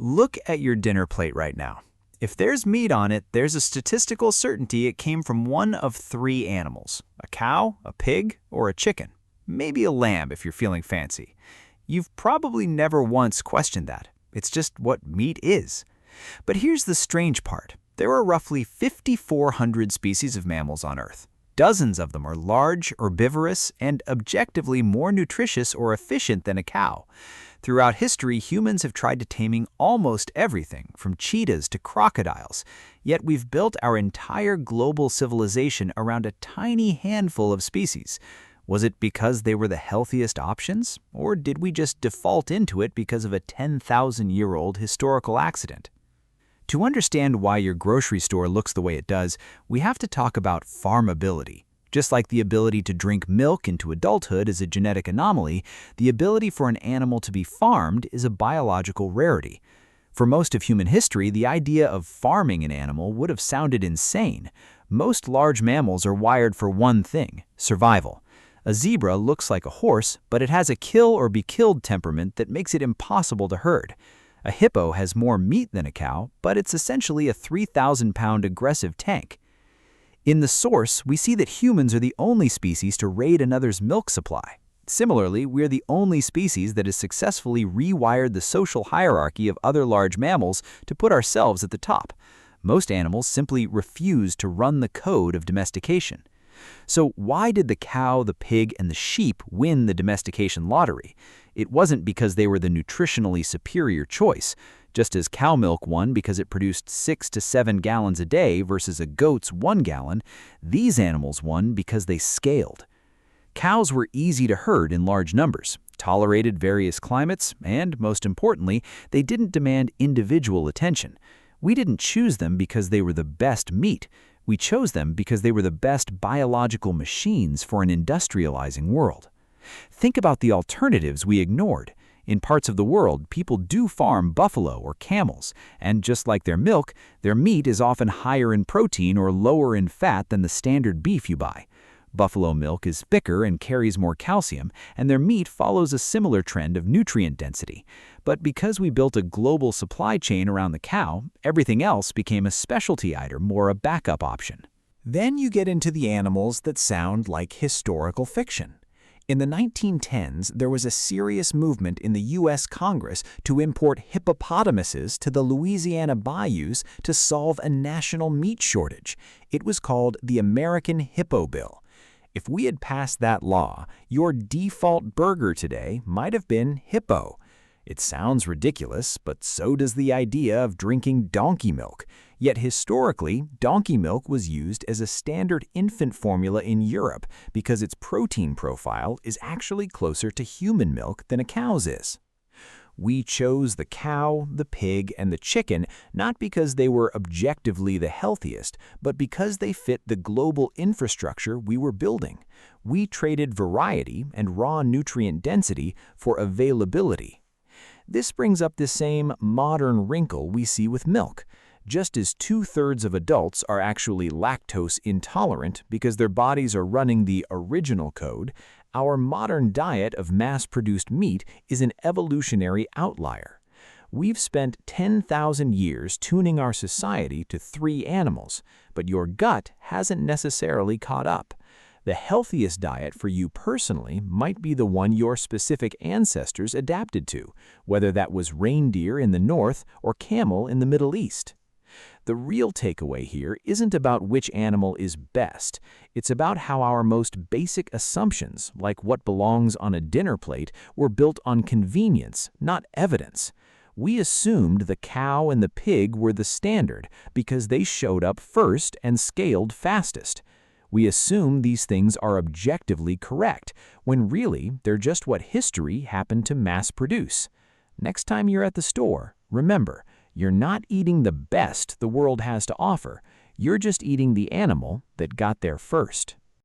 Look at your dinner plate right now. If there's meat on it, there's a statistical certainty it came from one of three animals: a cow, a pig, or a chicken. Maybe a lamb if you're feeling fancy. You've probably never once questioned that. It's just what meat is. But here's the strange part. There are roughly 5,400 species of mammals on Earth. Dozens of them are large, herbivorous, and objectively more nutritious or efficient than a cow. Throughout history, humans have tried to taming almost everything, from cheetahs to crocodiles. Yet we've built our entire global civilization around a tiny handful of species. Was it because they were the healthiest options? Or did we just default into it because of a 10,000-year-old historical accident? To understand why your grocery store looks the way it does, we have to talk about farmability. Just like the ability to drink milk into adulthood is a genetic anomaly, the ability for an animal to be farmed is a biological rarity. For most of human history, the idea of farming an animal would have sounded insane. Most large mammals are wired for one thing: survival. A zebra looks like a horse, but it has a kill or be killed temperament that makes it impossible to herd. A hippo has more meat than a cow, but it's essentially a 3,000-pound aggressive tank. In the source, we see that humans are the only species to raid another's milk supply. Similarly, we're the only species that has successfully rewired the social hierarchy of other large mammals to put ourselves at the top. Most animals simply refuse to run the code of domestication. So why did the cow, the pig, and the sheep win the domestication lottery? It wasn't because they were the nutritionally superior choice. Just as cow milk won because it produced 6 to 7 gallons a day versus a goat's 1 gallon, these animals won because they scaled. Cows were easy to herd in large numbers, tolerated various climates, and, most importantly, they didn't demand individual attention. We didn't choose them because they were the best meat. We chose them because they were the best biological machines for an industrializing world. Think about the alternatives we ignored. In parts of the world, people do farm buffalo or camels, and just like their milk, their meat is often higher in protein or lower in fat than the standard beef you buy. Buffalo milk is thicker and carries more calcium, and their meat follows a similar trend of nutrient density. But because we built a global supply chain around the cow, everything else became a specialty item or a backup option. Then you get into the animals that sound like historical fiction. In the 1910s, there was a serious movement in the U.S. Congress to import hippopotamuses to the Louisiana bayous to solve a national meat shortage. It was called the American Hippo Bill. If we had passed that law, your default burger today might have been hippo. It sounds ridiculous, but so does the idea of drinking donkey milk. Yet historically, donkey milk was used as a standard infant formula in Europe because its protein profile is actually closer to human milk than a cow's is. We chose the cow, the pig, and the chicken not because they were objectively the healthiest, but because they fit the global infrastructure we were building. We traded variety and raw nutrient density for availability. This brings up the same modern wrinkle we see with milk. Just as 2/3 of adults are actually lactose intolerant because their bodies are running the original code, our modern diet of mass-produced meat is an evolutionary outlier. We've spent 10,000 years tuning our society to 3 animals, but your gut hasn't necessarily caught up. The healthiest diet for you personally might be the one your specific ancestors adapted to, whether that was reindeer in the north or camel in the Middle East. The real takeaway here isn't about which animal is best. It's about how our most basic assumptions, like what belongs on a dinner plate, were built on convenience, not evidence. We assumed the cow and the pig were the standard because they showed up first and scaled fastest. We assume these things are objectively correct, when really they're just what history happened to mass produce. Next time you're at the store, remember, you're not eating the best the world has to offer. You're just eating the animal that got there first.